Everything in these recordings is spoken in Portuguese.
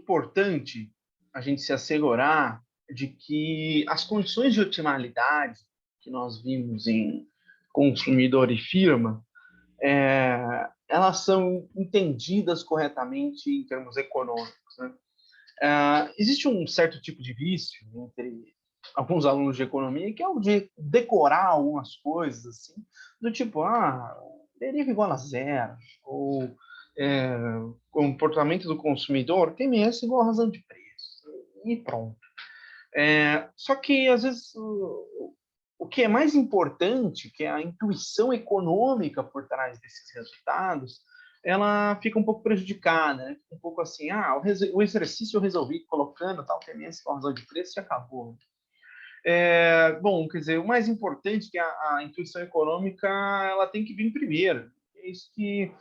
importante a gente se assegurar de que as condições de otimalidade que nós vimos em consumidor e firma, elas são entendidas corretamente em termos econômicos, né? Existe um certo tipo de vício entre alguns alunos de economia, que é o de decorar algumas coisas, assim, do tipo, deriva igual a zero, ou comportamento do consumidor, TMS igual a razão de preço, e pronto. Só que, às vezes, o que é mais importante, que é a intuição econômica por trás desses resultados, ela fica um pouco prejudicada, né? Um pouco assim, o exercício eu resolvi colocando tal TMS com razão de preço e acabou. Bom, quer dizer, o mais importante é que a intuição econômica ela tem que vir primeiro. É isso que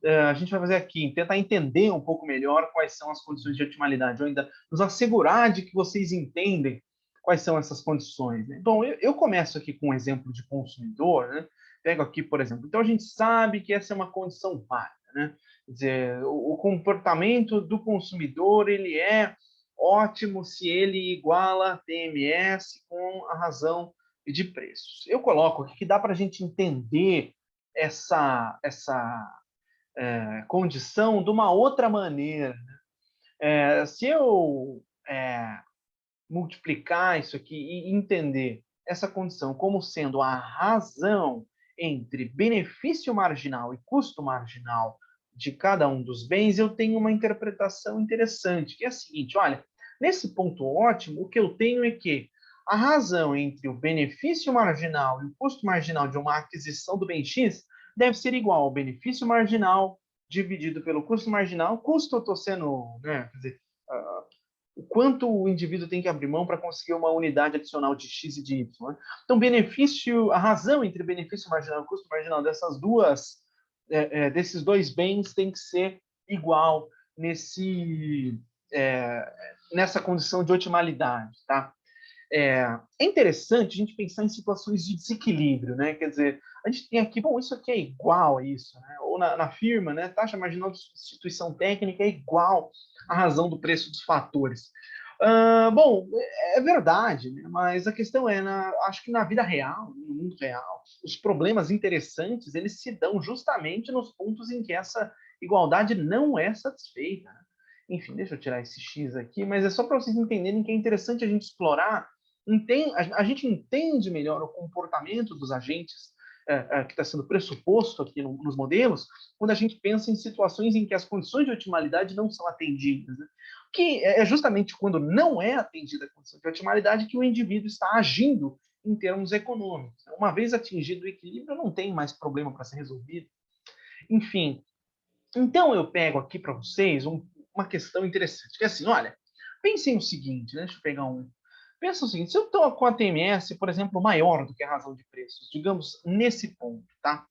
a gente vai fazer aqui, tentar entender um pouco melhor quais são as condições de otimalidade, ou ainda nos assegurar de que vocês entendem quais são essas condições, né? Bom, eu começo aqui com um exemplo de consumidor, né? Pego aqui, por exemplo, então a gente sabe que essa é uma condição válida, né? Quer dizer, o comportamento do consumidor, ele é ótimo se ele iguala TMS com a razão de preços. Eu coloco aqui que dá para a gente entender essa condição de uma outra maneira. Se eu multiplicar isso aqui e entender essa condição como sendo a razão entre benefício marginal e custo marginal de cada um dos bens, eu tenho uma interpretação interessante, que é a seguinte, olha, nesse ponto ótimo, o que eu tenho é que a razão entre o benefício marginal e o custo marginal de uma aquisição do bem X deve ser igual ao benefício marginal dividido pelo custo marginal. Custo, eu estou sendo, né, quer dizer, o quanto o indivíduo tem que abrir mão para conseguir uma unidade adicional de X e de Y. Né? Então, a razão entre benefício marginal e custo marginal desses dois bens tem que ser igual nessa condição de otimalidade, tá? É interessante a gente pensar em situações de desequilíbrio, né? Quer dizer, a gente tem aqui, bom, isso aqui é igual a isso, né? Ou na firma, né? Taxa marginal de substituição técnica é igual à razão do preço dos fatores. Bom, é verdade, né? Mas a questão acho que na vida real, no mundo real, os problemas interessantes, eles se dão justamente nos pontos em que essa igualdade não é satisfeita. Enfim, deixa eu tirar esse X aqui, mas é só para vocês entenderem que é interessante a gente explorar, a gente entende melhor o comportamento dos agentes que está sendo pressuposto aqui nos modelos, quando a gente pensa em situações em que as condições de otimalidade não são atendidas. Né? Que é justamente quando não é atendida a condição de otimalidade que o indivíduo está agindo em termos econômicos. Uma vez atingido o equilíbrio, não tem mais problema para ser resolvido. Enfim, então eu pego aqui para vocês uma questão interessante, que é assim, olha, pensem o seguinte, né? Deixa eu pegar Pensa o seguinte, se eu estou com a TMS, por exemplo, maior do que a razão de preços, digamos, nesse ponto, tá?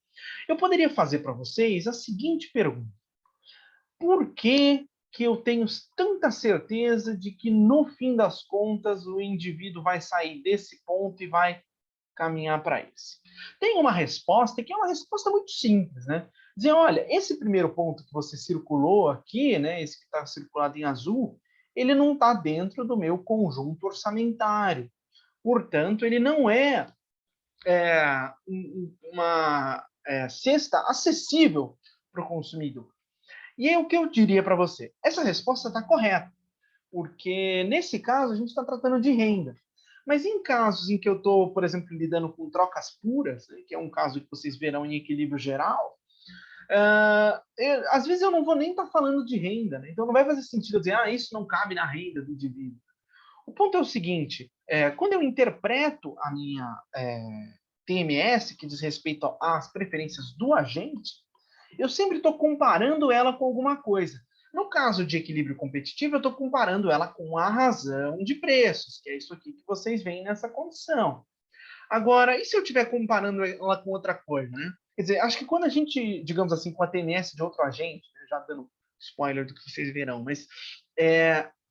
Eu poderia fazer para vocês a seguinte pergunta. Por que eu tenho tanta certeza de que, no fim das contas, o indivíduo vai sair desse ponto e vai caminhar para esse? Tem uma resposta que é uma resposta muito simples, né? Dizer, olha, esse primeiro ponto que você circulou aqui, né, esse que está circulado em azul, ele não está dentro do meu conjunto orçamentário. Portanto, ele não é, uma cesta acessível para o consumidor. E aí, o que eu diria para você? Essa resposta está correta, porque nesse caso a gente está tratando de renda. Mas em casos em que eu estou, por exemplo, lidando com trocas puras, né, que é um caso que vocês verão em equilíbrio geral, às vezes eu não vou nem estar falando de renda, né? Então não vai fazer sentido eu dizer, isso não cabe na renda do indivíduo. O ponto é o seguinte, quando eu interpreto a minha TMS, que diz respeito às preferências do agente, eu sempre estou comparando ela com alguma coisa. No caso de equilíbrio competitivo, eu estou comparando ela com a razão de preços, que é isso aqui que vocês veem nessa condição. Agora, e se eu estiver comparando ela com outra coisa, né? Quer dizer, acho que quando a gente, digamos assim, com a TMS de outro agente, né, já dando spoiler do que vocês verão, mas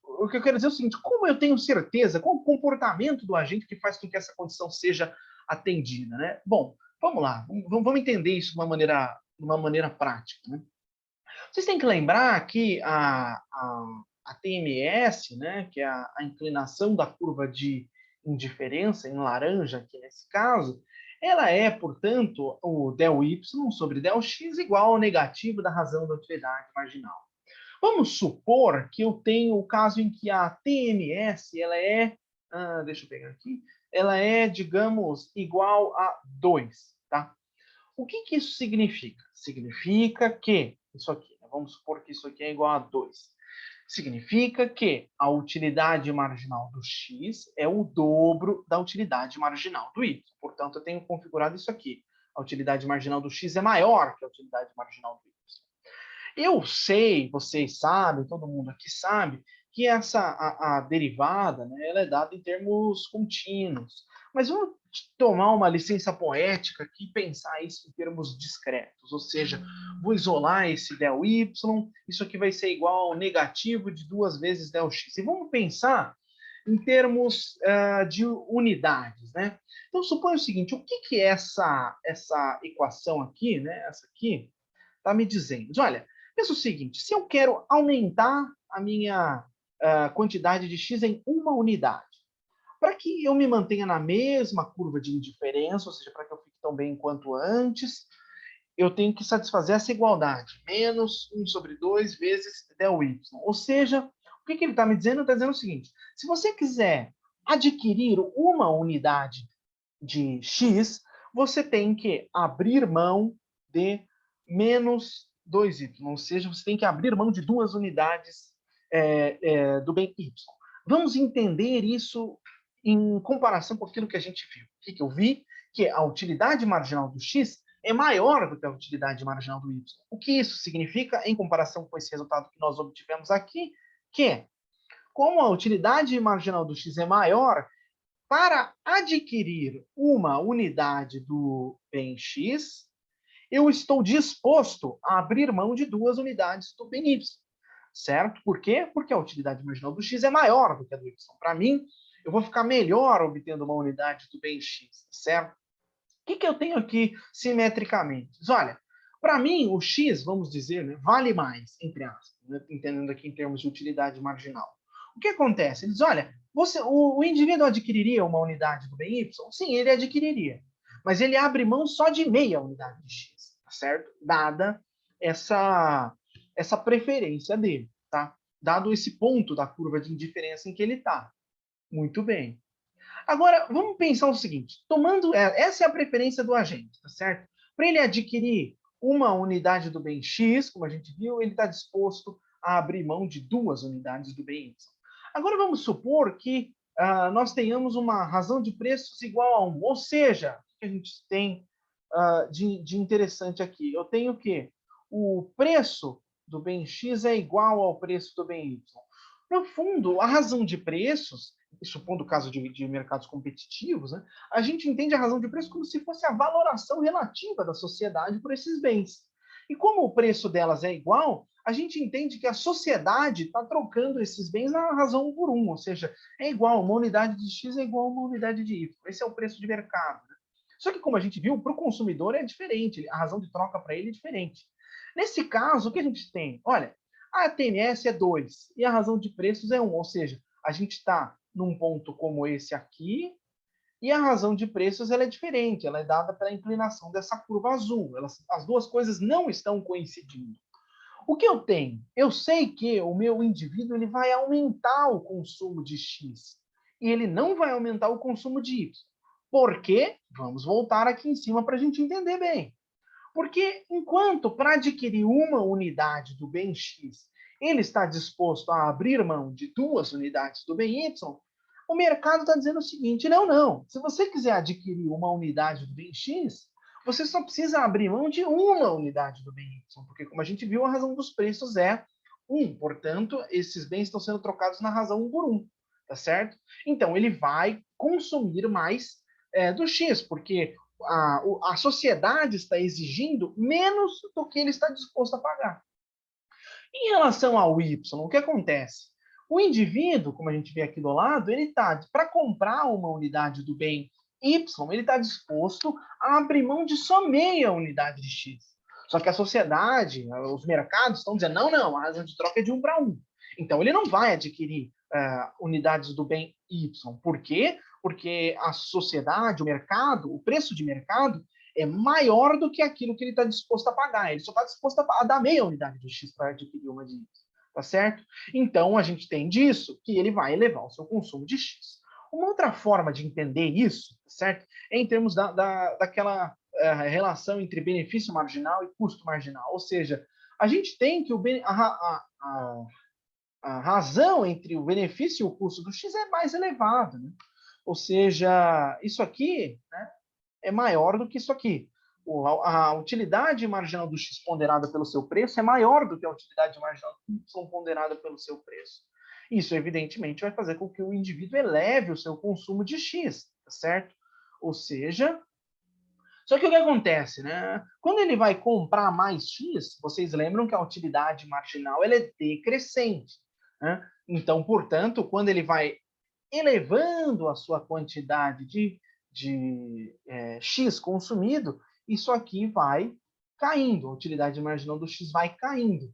o que eu quero dizer é o seguinte, como eu tenho certeza, qual o comportamento do agente que faz com que essa condição seja atendida, né? Bom, vamos lá, vamos entender isso de uma maneira prática, né? Vocês têm que lembrar que a TMS, né, que é a inclinação da curva de indiferença, em laranja aqui nesse caso, ela é, portanto, o del y sobre del x igual ao negativo da razão da utilidade marginal. Vamos supor que eu tenho o caso em que a TMS, ela é, deixa eu pegar aqui, ela é, digamos, igual a 2, tá? O que que isso significa? Significa que, isso aqui, né, vamos supor que isso aqui é igual a 2. Significa que a utilidade marginal do x é o dobro da utilidade marginal do y. Portanto, eu tenho configurado isso aqui. A utilidade marginal do x é maior que a utilidade marginal do y. Eu sei, vocês sabem, todo mundo aqui sabe, que a derivada, né, ela é dada em termos contínuos. Mas vamos tomar uma licença poética aqui e pensar isso em termos discretos, ou seja, vou isolar esse del y, isso aqui vai ser igual ao negativo de 2 vezes del x. E vamos pensar em termos de unidades, né? Então, suponha o seguinte, o que é essa equação aqui, né? Essa aqui, está me dizendo, olha, pensa o seguinte, se eu quero aumentar a minha quantidade de x em uma unidade, para que eu me mantenha na mesma curva de indiferença, ou seja, para que eu fique tão bem quanto antes, eu tenho que satisfazer essa igualdade, menos 1 sobre 2 vezes del y. Ou seja, o que ele está me dizendo? Ele está dizendo o seguinte, se você quiser adquirir uma unidade de x, você tem que abrir mão de menos 2y, ou seja, você tem que abrir mão de 2 unidades do bem y. Vamos entender isso em comparação com aquilo que a gente viu. O que eu vi? Que a utilidade marginal do x é maior do que a utilidade marginal do y. O que isso significa em comparação com esse resultado que nós obtivemos aqui? Que, como a utilidade marginal do x é maior, para adquirir uma unidade do bem x, eu estou disposto a abrir mão de 2 unidades do bem y. Certo? Por quê? Porque a utilidade marginal do x é maior do que a do y. Para mim, eu vou ficar melhor obtendo uma unidade do bem x, certo? O que eu tenho aqui simetricamente? Olha, para mim, o x, vamos dizer, né, vale mais, entre aspas, né, entendendo aqui em termos de utilidade marginal. O que acontece? Ele diz, olha, o indivíduo adquiriria uma unidade do bem y? Sim, ele adquiriria. Mas ele abre mão só de meia unidade de x, tá certo? Dada essa preferência dele, tá? Dado esse ponto da curva de indiferença em que ele está. Muito bem. Agora, vamos pensar o seguinte, essa é a preferência do agente, tá certo? Para ele adquirir uma unidade do bem x, como a gente viu, ele está disposto a abrir mão de 2 unidades do bem y. Agora vamos supor que nós tenhamos uma razão de preços igual a 1, ou seja, o que a gente tem de interessante aqui? Eu tenho o quê? O preço do bem x é igual ao preço do bem y. No fundo, a razão de preços, supondo o caso de mercados competitivos, né, a gente entende a razão de preço como se fosse a valoração relativa da sociedade por esses bens. E como o preço delas é igual, a gente entende que a sociedade está trocando esses bens na razão 1 por 1, ou seja, é igual, uma unidade de X é igual a uma unidade de Y. Esse é o preço de mercado. Né? Só que, como a gente viu, para o consumidor é diferente, a razão de troca para ele é diferente. Nesse caso, o que a gente tem? Olha, a TMS é 2 e a razão de preços é 1, ou seja, a gente está num ponto como esse aqui, e a razão de preços ela é diferente, ela é dada pela inclinação dessa curva azul. As duas coisas não estão coincidindo. O que eu tenho? Eu sei que o meu indivíduo ele vai aumentar o consumo de X e ele não vai aumentar o consumo de Y. Por quê? Vamos voltar aqui em cima para a gente entender bem. Porque enquanto para adquirir uma unidade do bem X, ele está disposto a abrir mão de 2 unidades do bem Y, o mercado está dizendo o seguinte, não. Se você quiser adquirir uma unidade do bem X, você só precisa abrir mão de uma unidade do bem Y, porque como a gente viu, a razão dos preços é 1. Portanto, esses bens estão sendo trocados na razão 1 por 1, tá certo? Então, ele vai consumir mais do X, porque a sociedade está exigindo menos do que ele está disposto a pagar. Em relação ao Y, o que acontece? O indivíduo, como a gente vê aqui do lado, ele está, para comprar uma unidade do bem Y, ele está disposto a abrir mão de só meia unidade de X. Só que a sociedade, os mercados estão dizendo, não, a razão de troca é de 1 para 1. Então, ele não vai adquirir unidades do bem Y. Por quê? Porque a sociedade, o mercado, o preço de mercado é maior do que aquilo que ele está disposto a pagar. Ele só está disposto a dar meia unidade de X para adquirir uma de Y. Tá certo? Então, a gente tem disso que ele vai elevar o seu consumo de X. Uma outra forma de entender isso, certo? É em termos daquela relação entre benefício marginal e custo marginal. Ou seja, a gente tem que a razão entre o benefício e o custo do X é mais elevada. Né? Ou seja, isso aqui, né, é maior do que isso aqui. A utilidade marginal do X ponderada pelo seu preço é maior do que a utilidade marginal do Y ponderada pelo seu preço. Isso, evidentemente, vai fazer com que o indivíduo eleve o seu consumo de X, tá certo? Ou seja, só que o que acontece, né? Quando ele vai comprar mais X, vocês lembram que a utilidade marginal ela é decrescente. Né? Então, portanto, quando ele vai elevando a sua quantidade de X consumido, isso aqui vai caindo, a utilidade marginal do X vai caindo.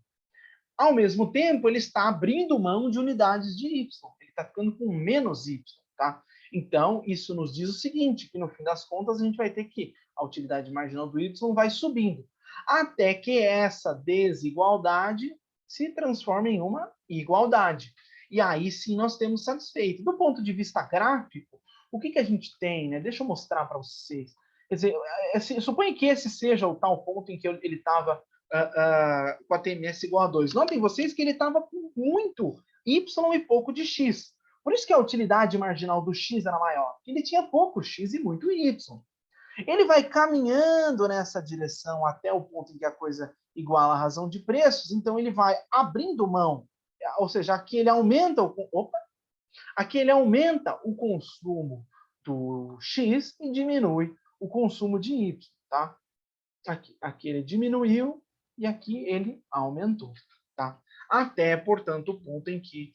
Ao mesmo tempo, ele está abrindo mão de unidades de Y, ele está ficando com menos Y, tá? Então, isso nos diz o seguinte, que no fim das contas a gente vai ter que a utilidade marginal do Y vai subindo, até que essa desigualdade se transforma em uma igualdade. E aí sim nós temos satisfeito. Do ponto de vista gráfico, o que a gente tem, né? Deixa eu mostrar para vocês. Quer dizer, suponha que esse seja o tal ponto em que ele estava com a TMS igual a 2. Notem vocês que ele estava com muito Y e pouco de X. Por isso que a utilidade marginal do X era maior. Ele tinha pouco X e muito Y. Ele vai caminhando nessa direção até o ponto em que a coisa iguala a razão de preços, então ele vai abrindo mão, ou seja, aqui ele aumenta aqui ele aumenta o consumo do X e diminui o consumo de Y, tá? Aqui ele diminuiu e aqui ele aumentou, tá? Até, portanto, o ponto em que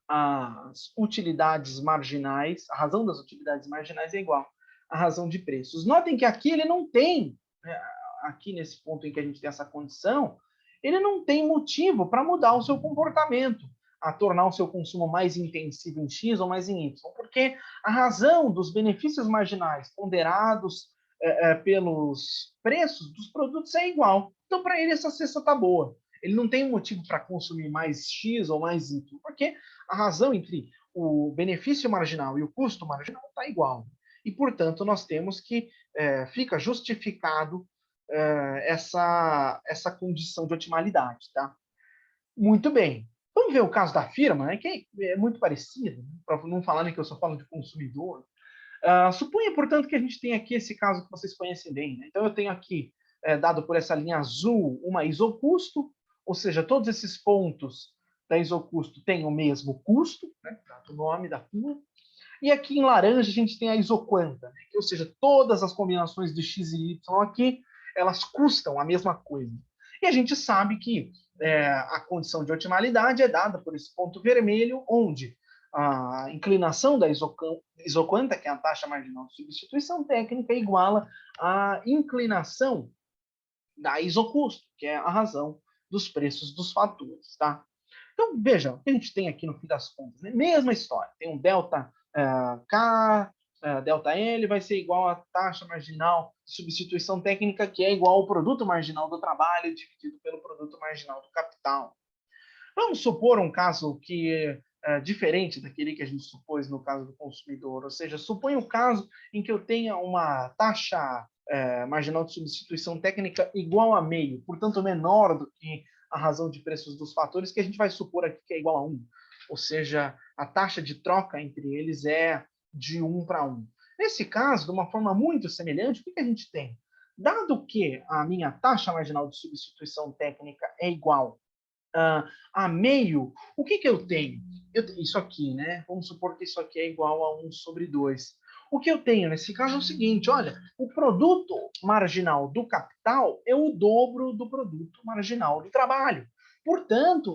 as utilidades marginais, a razão das utilidades marginais é igual à razão de preços. Notem que aqui ele não tem, né, aqui nesse ponto em que a gente tem essa condição, ele não tem motivo para mudar o seu comportamento, a tornar o seu consumo mais intensivo em X ou mais em Y, porque a razão dos benefícios marginais ponderados pelos preços dos produtos é igual. Então, para ele, essa cesta está boa. Ele não tem motivo para consumir mais X ou mais Y, porque a razão entre o benefício marginal e o custo marginal está igual. E, portanto, nós temos que fica justificado essa condição de otimalidade. Tá? Muito bem. Vamos ver o caso da firma, né, que é muito parecido, né, para não falarem que eu só falo de consumidor. Suponha, portanto, que a gente tem aqui esse caso que vocês conhecem bem. Né? Então, eu tenho aqui, dado por essa linha azul, uma isocusto, ou seja, todos esses pontos da isocusto têm o mesmo custo, né? O nome da firma. E aqui em laranja a gente tem a isoquanta, né? Ou seja, todas as combinações de X e Y aqui, elas custam a mesma coisa. E a gente sabe que a condição de otimalidade é dada por esse ponto vermelho, onde a inclinação da isoquanta, que é a taxa marginal de substituição técnica, iguala a inclinação da isocusto, que é a razão dos preços dos fatores. Tá? Então, veja, o que a gente tem aqui no fim das contas, né? Mesma história, tem um delta K, delta L vai ser igual à taxa marginal de substituição técnica, que é igual ao produto marginal do trabalho dividido pelo produto marginal do capital. Vamos supor um caso que é diferente daquele que a gente supôs no caso do consumidor, ou seja, suponha o caso em que eu tenha uma taxa marginal de substituição técnica igual a meio, portanto menor do que a razão de preços dos fatores, que a gente vai supor aqui que é igual a 1. Ou seja, a taxa de troca entre eles é de 1 para 1. Nesse caso, de uma forma muito semelhante, o que a gente tem? Dado que a minha taxa marginal de substituição técnica é igual a meio, o que eu tenho? Isso aqui, né? Vamos supor que isso aqui é igual a 1 sobre 2. O que eu tenho nesse caso é o seguinte, olha, o produto marginal do capital é o dobro do produto marginal do trabalho. Portanto,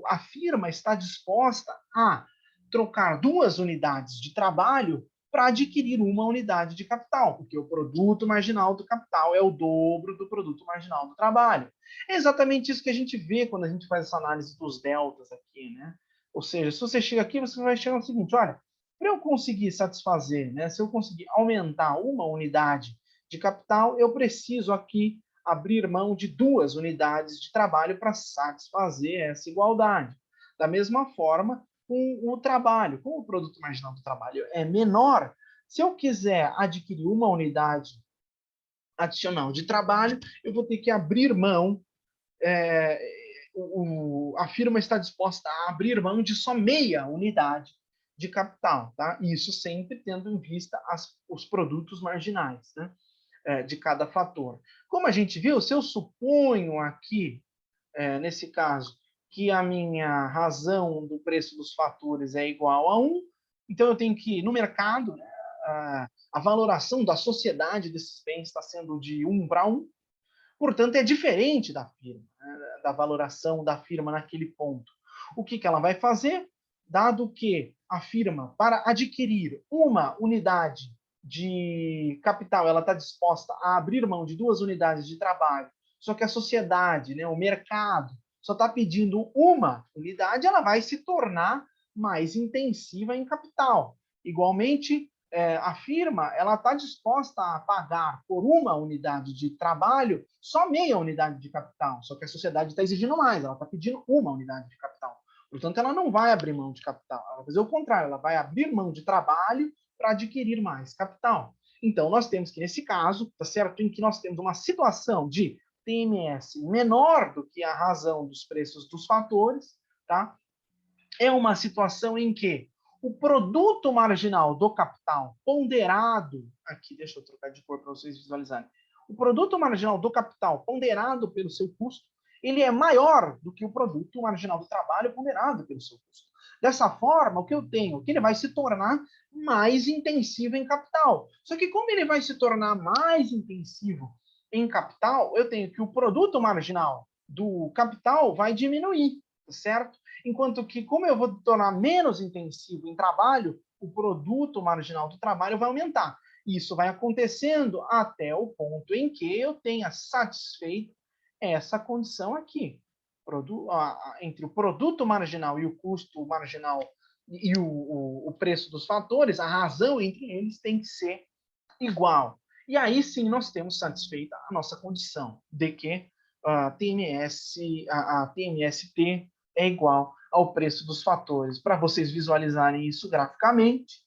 a firma está disposta a trocar 2 unidades de trabalho para adquirir uma unidade de capital, porque o produto marginal do capital é o dobro do produto marginal do trabalho. É exatamente isso que a gente vê quando a gente faz essa análise dos deltas aqui, né? Ou seja, se você chega aqui, você vai chegar no seguinte, olha, para eu conseguir satisfazer, né, se eu conseguir aumentar uma unidade de capital, eu preciso aqui abrir mão de 2 unidades de trabalho para satisfazer essa igualdade. Da mesma forma, com o trabalho, como o produto marginal do trabalho é menor, se eu quiser adquirir uma unidade adicional de trabalho, eu vou ter que abrir mão, a firma está disposta a abrir mão de só meia unidade de capital, tá? Isso sempre tendo em vista os produtos marginais, né? De cada fator. Como a gente viu, se eu suponho aqui, nesse caso, que a minha razão do preço dos fatores é igual a 1, então eu tenho que, no mercado, né, a valoração da sociedade desses bens está sendo de 1 para 1, portanto, é diferente da firma, né, da valoração da firma naquele ponto. O que ela vai fazer? Dado que a firma, para adquirir uma unidade de capital, ela está disposta a abrir mão de 2 unidades de trabalho, só que a sociedade, né, o mercado, só está pedindo uma unidade, ela vai se tornar mais intensiva em capital. Igualmente, a firma ela está disposta a pagar por uma unidade de trabalho só meia unidade de capital, só que a sociedade está exigindo mais, ela está pedindo uma unidade de capital. Portanto, ela não vai abrir mão de capital, ela vai fazer o contrário, ela vai abrir mão de trabalho para adquirir mais capital. Então, nós temos que, nesse caso, tá certo, em que nós temos uma situação de TMS menor do que a razão dos preços dos fatores, tá? É uma situação em que o produto marginal do capital ponderado, aqui deixa eu trocar de cor para vocês visualizarem, o produto marginal do capital ponderado pelo seu custo, ele é maior do que o produto marginal do trabalho ponderado pelo seu custo. Dessa forma, o que eu tenho? Que ele vai se tornar mais intensivo em capital. Só que como ele vai se tornar mais intensivo em capital, eu tenho que o produto marginal do capital vai diminuir, certo? Enquanto que, como eu vou tornar menos intensivo em trabalho, o produto marginal do trabalho vai aumentar. Isso vai acontecendo até o ponto em que eu tenha satisfeito essa condição aqui. Entre o produto marginal e o custo marginal e o preço dos fatores, a razão entre eles tem que ser igual. E aí sim nós temos satisfeita a nossa condição de que a TMST é igual ao preço dos fatores. Para vocês visualizarem isso graficamente,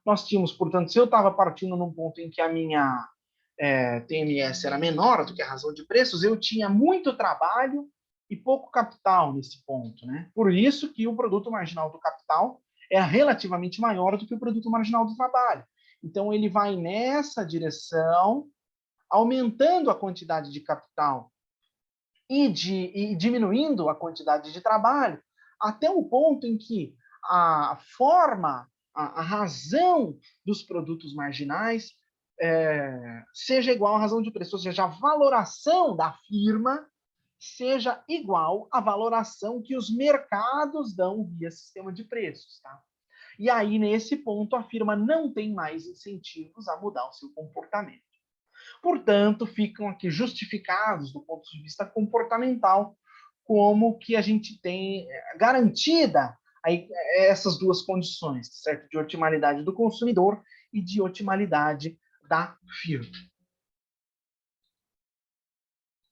nós tínhamos, portanto, se eu estava partindo num ponto em que a minha TMS era menor do que a razão de preços, eu tinha muito trabalho e pouco capital nesse ponto, né? Por isso que o produto marginal do capital é relativamente maior do que o produto marginal do trabalho. Então, ele vai nessa direção, aumentando a quantidade de capital e diminuindo a quantidade de trabalho, até o ponto em que a forma, a razão dos produtos marginais seja igual à razão de preço, ou seja, a valoração da firma seja igual à valoração que os mercados dão via sistema de preços, tá? E aí, nesse ponto, a firma não tem mais incentivos a mudar o seu comportamento. Portanto, ficam aqui justificados, do ponto de vista comportamental, como que a gente tem garantida aí, essas duas condições, certo? De otimalidade do consumidor e de otimalidade da firma.